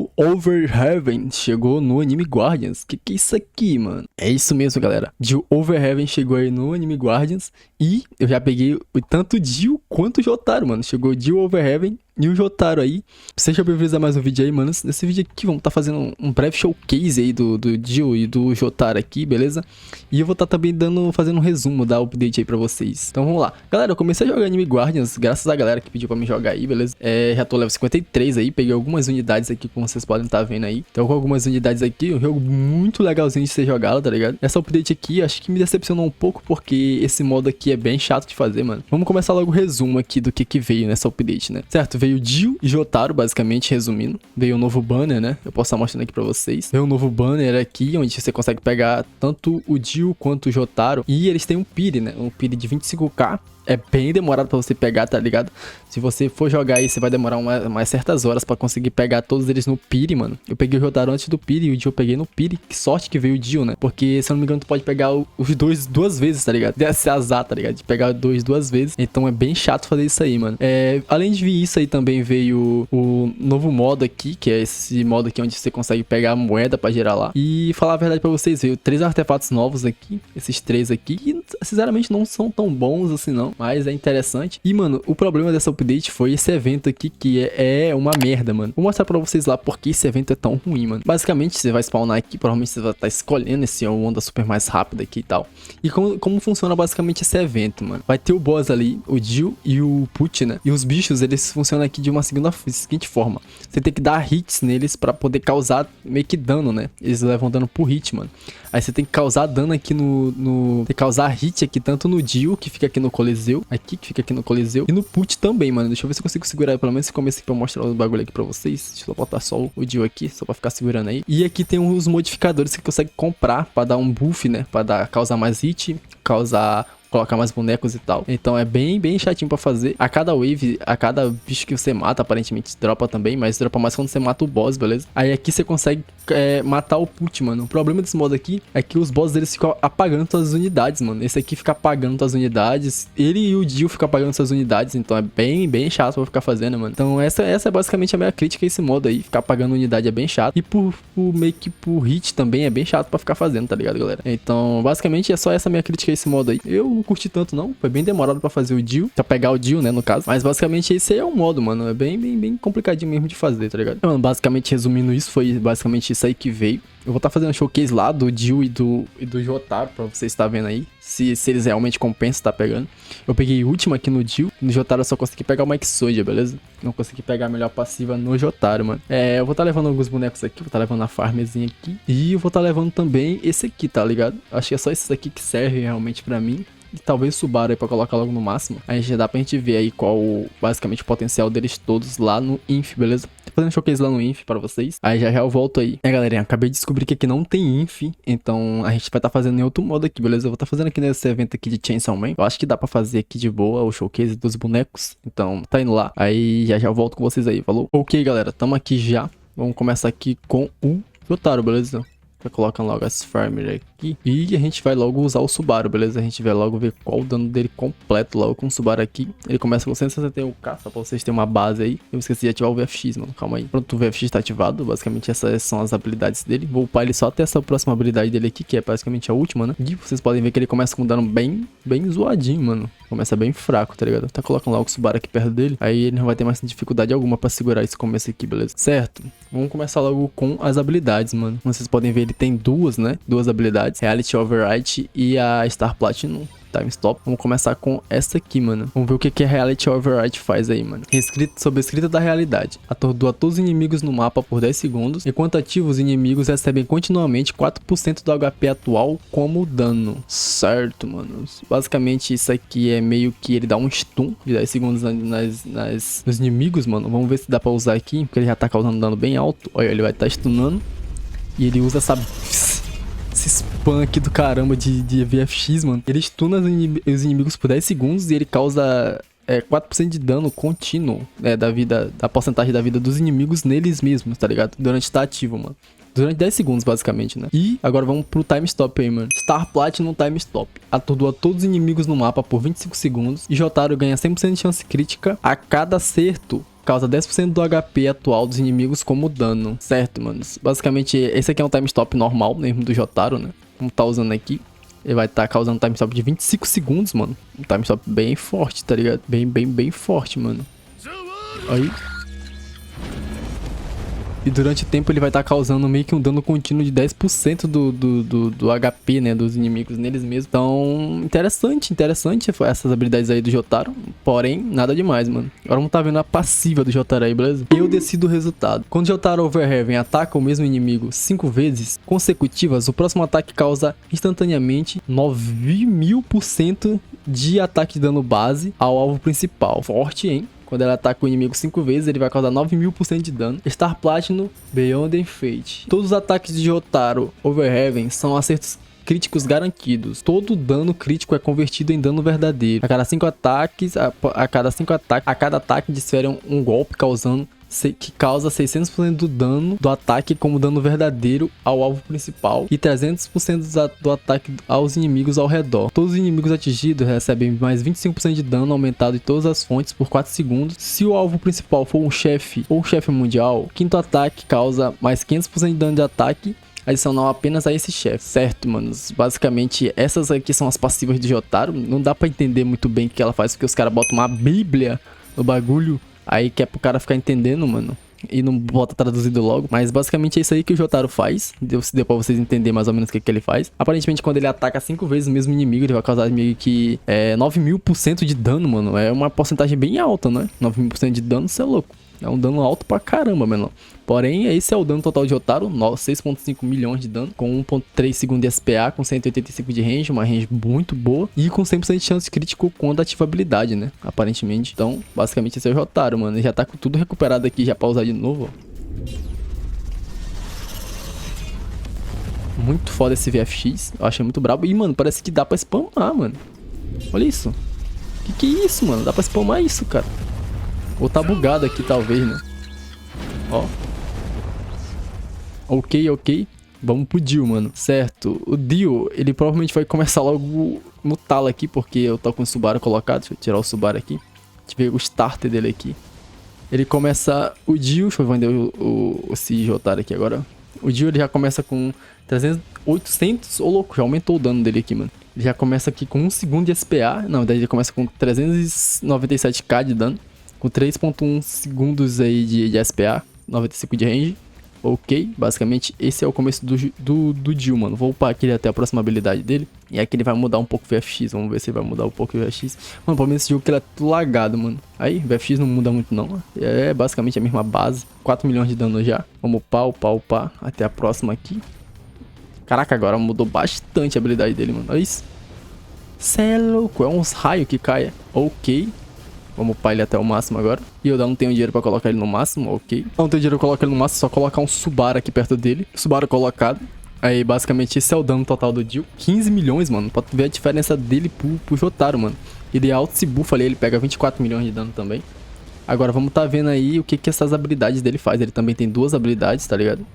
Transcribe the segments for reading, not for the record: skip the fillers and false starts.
Jill Overheaven chegou no Anime Guardians. Que é isso aqui, mano? É isso mesmo, galera. Jill Overheaven chegou aí no Anime Guardians. E eu já peguei tanto Jill quanto o Jotaro, mano. Chegou Jill Overheaven e o Jotaro aí. Seja bem-vindo a mais um vídeo aí, mano. Nesse vídeo aqui vamos estar fazendo um breve showcase aí do Jill e do Jotaro aqui, beleza? E eu vou estar também fazendo um resumo da update aí pra vocês. Então vamos lá. Galera, eu comecei a jogar Anime Guardians graças à galera que pediu pra me jogar aí, beleza? Já tô level 53 aí, peguei algumas unidades aqui, como vocês podem estar vendo aí. Então com algumas unidades aqui, um jogo muito legalzinho de ser jogado, tá ligado? Essa update aqui, acho que me decepcionou um pouco, porque esse modo aqui é bem chato de fazer, mano. Vamos começar logo o resumo aqui do que veio nessa update, né? Certo, veio Jill e Jotaro, basicamente, resumindo. Veio um novo banner, né? Eu posso estar mostrando aqui pra vocês. Veio um novo banner aqui, onde você consegue pegar tanto o Jill quanto o Jotaro. E eles têm um Piri, né? Um Piri de 25k. É bem demorado pra você pegar, tá ligado? Se você for jogar aí, você vai demorar umas certas horas pra conseguir pegar todos eles no Piri, mano. Eu peguei o Jotaro antes do Piri e o Jill eu peguei no Piri. Que sorte que veio o Jill, né? Porque, se eu não me engano, tu pode pegar os dois duas vezes, tá ligado? Desse azar, tá ligado? De pegar dois duas vezes. Então é bem chato fazer isso aí, mano. Além de vir isso aí, também veio o novo modo aqui, que é esse modo aqui onde você consegue pegar a moeda pra gerar lá. E falar a verdade pra vocês, veio 3 artefatos novos aqui. Esses 3 aqui. E, sinceramente, não são tão bons assim, não. Mas é interessante. E, mano, o problema dessa update foi esse evento aqui, que é uma merda, mano. Vou mostrar pra vocês lá porque esse evento é tão ruim, mano. Basicamente, você vai spawnar aqui, provavelmente você vai estar escolhendo esse onda super mais rápida aqui e tal. E como funciona basicamente esse evento, mano? Vai ter o boss ali, o Jill e o Put, né? E os bichos, eles funcionam aqui de uma seguinte forma. Você tem que dar hits neles pra poder causar meio que dano, né? Eles levam dano por hit, mano. Aí você tem que causar dano aqui tem que causar hit aqui, tanto no Jill, que fica aqui no Coliseu, aqui, que fica aqui no Coliseu, e no Put também, mano. Deixa eu ver se eu consigo segurar pelo menos esse começo aqui pra mostrar o bagulho aqui pra vocês. Deixa eu botar só o Jill aqui, só pra ficar segurando aí. E aqui tem os modificadores que você consegue comprar pra dar um buff, né? Pra causar mais hit, colocar mais bonecos e tal. Então é bem chatinho pra fazer. A cada wave, a cada bicho que você mata, aparentemente dropa também, mas dropa mais quando você mata o boss, beleza? Aí aqui você consegue matar o Put, mano. O problema desse modo aqui é que os bosses deles ficam apagando suas unidades, mano. Esse aqui fica apagando suas unidades. Ele e o Jill ficam apagando suas unidades, então é bem chato pra ficar fazendo, mano. Então essa é basicamente a minha crítica a esse modo aí. Ficar apagando unidade é bem chato. E meio que por hit também é bem chato pra ficar fazendo, tá ligado, galera? Então, basicamente é só essa minha crítica a esse modo aí. Eu não curti tanto, não. Foi bem demorado pra fazer o Jill. Pra pegar o Jill, né, no caso. Mas basicamente esse aí é o modo, mano. É bem complicadinho mesmo de fazer, tá ligado? Então, basicamente, resumindo isso, foi basicamente isso aí que veio. Eu vou estar fazendo um showcase lá do Jill e do Jotaro, pra vocês estar vendo aí. Se eles realmente compensam tá pegando. Eu peguei o último aqui no Jill. No Jotaro eu só consegui pegar o Mike Soja, beleza? Não consegui pegar a melhor passiva no Jotaro, mano. Eu vou estar levando alguns bonecos aqui. Vou estar levando a farmzinha aqui. E eu vou estar levando também esse aqui, tá ligado? Acho que é só esses aqui que servem realmente pra mim. E talvez Subaru aí pra colocar logo no máximo. Aí já dá pra gente ver aí qual basicamente o potencial deles todos lá no Inf, beleza? Tô fazendo showcase lá no Inf pra vocês. Aí já eu volto aí. Galerinha, acabei de descobrir que aqui não tem Inf. Então a gente vai estar fazendo em outro modo aqui, beleza? Eu vou estar fazendo aqui nesse evento aqui de Chainsaw Man. Eu acho que dá pra fazer aqui de boa o showcase dos bonecos. Então tá indo lá. Aí já eu volto com vocês aí, falou? Ok, galera, tamo aqui já. Vamos começar aqui com o Jotaro, beleza? Coloca logo as farmers aqui. E a gente vai logo usar o Subaru, beleza? A gente vai logo ver qual o dano dele completo logo com o Subaru aqui. Ele começa com 161k, só pra vocês terem uma base aí. Eu esqueci de ativar o VFX, mano. Calma aí. Pronto, o VFX tá ativado. Basicamente essas são as habilidades dele. Vou upar ele só até essa próxima habilidade dele aqui, que é basicamente a última, né? E vocês podem ver que ele começa com um dano bem zoadinho, mano. Começa bem fraco, tá ligado? Tá colocando logo o Subaru aqui perto dele. Aí ele não vai ter mais dificuldade alguma pra segurar esse começo aqui, beleza? Certo. Vamos começar logo com as habilidades, mano. Como vocês podem ver, ele tem duas, né? Duas habilidades. Reality Override e a Star Platinum Time Stop. Vamos começar com essa aqui, mano. Vamos ver o que a Reality Override faz aí, mano. Sob a escrita da realidade. Atordoa todos os inimigos no mapa por 10 segundos. Enquanto ativo, os inimigos recebem continuamente 4% do HP atual como dano. Certo, mano. Basicamente, isso aqui é meio que ele dá um stun de 10 segundos nos inimigos, mano. Vamos ver se dá pra usar aqui, porque ele já tá causando dano bem alto. Olha, ele vai estar stunando. E ele usa esse spam aqui do caramba de VFX, mano. Ele stuna os inimigos por 10 segundos e ele causa 4% de dano contínuo, da porcentagem da vida dos inimigos neles mesmos, tá ligado? Durante estar ativo, mano. Durante 10 segundos, basicamente, né? E agora vamos pro Time Stop aí, mano. Star Platinum Time Stop. Atordoa todos os inimigos no mapa por 25 segundos. E Jotaro ganha 100% de chance crítica a cada acerto causa 10% do HP atual dos inimigos como dano. Certo, manos. Basicamente, esse aqui é um time stop normal mesmo do Jotaro, né? Como tá usando aqui. Ele vai estar causando um time stop de 25 segundos, mano. Um time stop bem forte, tá ligado? Bem forte, mano. Aí. E durante o tempo ele vai estar causando meio que um dano contínuo de 10% do HP, né? Dos inimigos neles mesmos. Então, interessante essas habilidades aí do Jotaro. Porém, nada demais, mano. Agora vamos tá vendo a passiva do Jotaro aí, beleza? Eu decido o resultado. Quando o Jotaro Overheaven ataca o mesmo inimigo 5 vezes consecutivas, o próximo ataque causa instantaneamente 9000% de ataque de dano base ao alvo principal. Forte, hein? Quando ela ataca o inimigo 5 vezes, ele vai causar 9000% de dano. Star Platinum, Beyond and Fate. Todos os ataques de Jotaro Overheaven são acertos críticos garantidos. Todo dano crítico é convertido em dano verdadeiro. A cada 5 ataques, a cada ataque desfere um golpe que causa 600% do dano do ataque como dano verdadeiro ao alvo principal e 300% do ataque aos inimigos ao redor. Todos os inimigos atingidos recebem mais 25% de dano aumentado em todas as fontes por 4 segundos. Se o alvo principal for um chefe ou chefe mundial, o quinto ataque causa mais 500% de dano de ataque adicional apenas a esse chefe. Certo, manos. Basicamente, essas aqui são as passivas de Jotaro. Não dá pra entender muito bem o que ela faz, porque os caras botam uma bíblia no bagulho. Aí que é pro cara ficar entendendo, mano. E não bota traduzido logo. Mas basicamente é isso aí que o Jotaro faz. Deu pra vocês entenderem mais ou menos o que ele faz. Aparentemente, quando ele ataca 5 vezes o mesmo inimigo, ele vai causar meio que 9000% de dano, mano. É uma porcentagem bem alta, né? 9000% de dano, você é louco. É um dano alto pra caramba, mano. Porém, esse é o dano total de Jotaro. 6.5 milhões de dano. Com 1.3 segundos de SPA. Com 185 de range. Uma range muito boa. E com 100% de chance crítico quando ativa a habilidade, né? Aparentemente. Então, basicamente esse é o Jotaro, mano. Ele já tá com tudo recuperado aqui já pra usar de novo, ó. Muito foda esse VFX. Eu achei muito brabo. E, mano, parece que dá pra spamar, mano. Olha isso. Que é isso, mano? Dá pra spamar isso, cara. Ou tá bugado aqui, talvez, né? Ó. Ok. Vamos pro Dio, mano. Certo. O Dio, ele provavelmente vai começar logo no talo aqui, porque eu tô com o Subaru colocado. Deixa eu tirar o Subaru aqui. Deixa eu ver o starter dele aqui. Ele começa... O Dio... Deixa eu vender esse Jotaro aqui agora. O Dio, ele já começa com 800... Ô, louco, já aumentou o dano dele aqui, mano. Ele já começa aqui com 1 segundo de SPA. Não, daí ele começa com 397k de dano. Com 3.1 segundos aí de SPA, 95 de range. Ok, basicamente esse é o começo do Dio, mano. Vou upar aqui até a próxima habilidade dele. E aqui ele vai mudar um pouco o VFX, vamos ver se ele vai mudar um pouco o VFX. Mano, pelo menos esse jogo que ele é tudo lagado, mano. Aí, o VFX não muda muito não. É basicamente a mesma base. 4 milhões de dano já. Vamos upar. Até a próxima aqui. Caraca, agora mudou bastante a habilidade dele, mano. Olha isso. Cê é louco, é uns raios que caem. Ok. Vamos upar ele até o máximo agora. E eu não tenho dinheiro pra colocar ele no máximo, ok. Não tenho dinheiro pra colocar ele no máximo, só colocar um Subaru aqui perto dele. Subaru colocado. Aí, basicamente, esse é o dano total do Dio. 15 milhões, mano. Pra tu ver a diferença dele pro Jotaro, mano. Ele é alto, se bufa ali, ele pega 24 milhões de dano também. Agora, vamos tá vendo aí o que essas habilidades dele faz. Ele também tem 2 habilidades, tá ligado?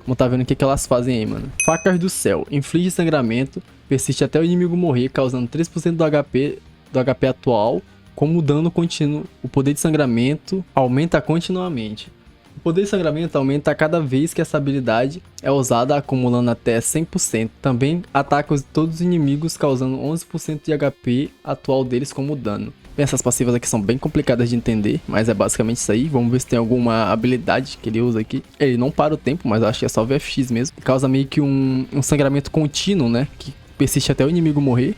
Vamos tá vendo o que elas fazem aí, mano. Facas do Céu. Inflige sangramento. Persiste até o inimigo morrer, causando 3% do HP atual. Como dano contínuo, o poder de sangramento aumenta continuamente. O poder de sangramento aumenta a cada vez que essa habilidade é usada, acumulando até 100%. Também ataca todos os inimigos, causando 11% de HP atual deles como dano. Bem, essas passivas aqui são bem complicadas de entender, mas é basicamente isso aí. Vamos ver se tem alguma habilidade que ele usa aqui. Ele não para o tempo, mas acho que é só VFX mesmo. Causa meio que um sangramento contínuo, né? Que persiste até o inimigo morrer.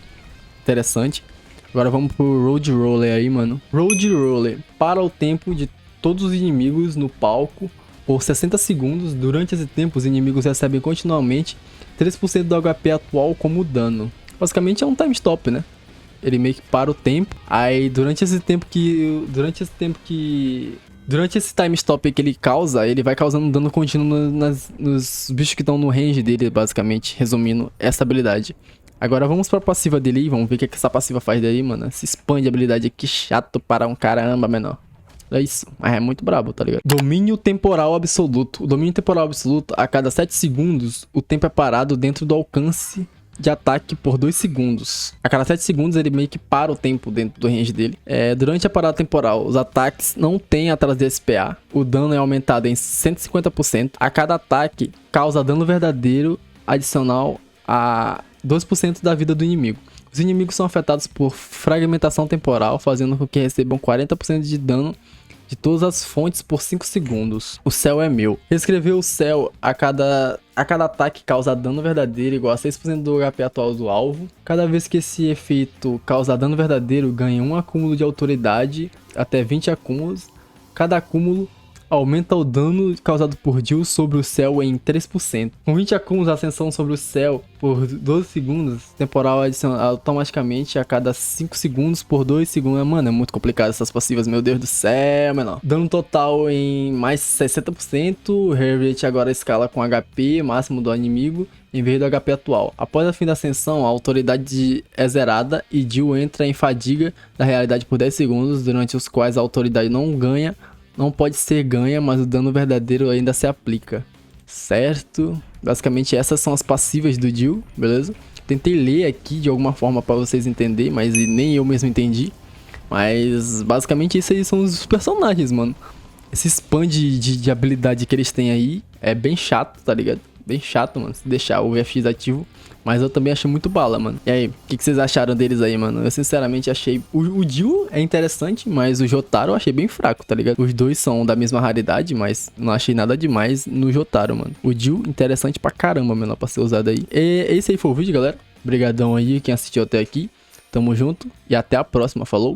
Interessante. Agora vamos pro Road Roller aí, mano. Road Roller para o tempo de todos os inimigos no palco por 60 segundos. Durante esse tempo, os inimigos recebem continuamente 3% do HP atual como dano. Basicamente é um time stop, né? Ele meio que para o tempo. Aí durante esse time stop que ele causa, ele vai causando dano contínuo nos bichos que estão no range dele, basicamente. Resumindo essa habilidade. Agora vamos pra passiva dele e vamos ver o que essa passiva faz daí, mano. Se expande a habilidade aqui, chato para um caramba, menor. É isso, mas é muito brabo, tá ligado? Domínio temporal absoluto. O domínio temporal absoluto, a cada 7 segundos, o tempo é parado dentro do alcance de ataque por 2 segundos. A cada 7 segundos ele meio que para o tempo dentro do range dele. Durante a parada temporal, os ataques não têm atrás de SPA. O dano é aumentado em 150%. A cada ataque causa dano verdadeiro adicional a 2% da vida do inimigo. Os inimigos são afetados por fragmentação temporal, fazendo com que recebam 40% de dano de todas as fontes por 5 segundos. O céu é meu. Reescrever o céu a cada ataque causa dano verdadeiro igual a 6% do HP atual do alvo. Cada vez que esse efeito causa dano verdadeiro, ganha um acúmulo de autoridade, até 20 acúmulos. Cada acúmulo aumenta o dano causado por Jill sobre o céu em 3%. Com 20 acúmulos, a ascensão sobre o céu por 12 segundos, temporal adiciona automaticamente a cada 5 segundos por 2 segundos. Mano, é muito complicado essas passivas, meu Deus do céu, menor. Dano total em mais 60%, Heavy agora escala com HP máximo do inimigo em vez do HP atual. Após o fim da ascensão, a autoridade é zerada e Jill entra em fadiga da realidade por 10 segundos, durante os quais a autoridade não pode ser ganha, mas o dano verdadeiro ainda se aplica. Certo? Basicamente essas são as passivas do Jill, beleza? Tentei ler aqui de alguma forma para vocês entenderem, mas nem eu mesmo entendi. Mas basicamente esses aí são os personagens, mano. Esse spam de habilidade que eles têm aí é bem chato, tá ligado? Bem chato, mano, se deixar o VFX ativo. Mas eu também achei muito bala, mano. E aí, o que vocês acharam deles aí, mano? Eu sinceramente achei... O Jill é interessante, mas o Jotaro eu achei bem fraco, tá ligado? Os dois são da mesma raridade, mas não achei nada demais no Jotaro, mano. O Jill, interessante pra caramba, menor, pra ser usado aí. E esse aí foi o vídeo, galera. Obrigadão aí quem assistiu até aqui. Tamo junto e até a próxima. Falou!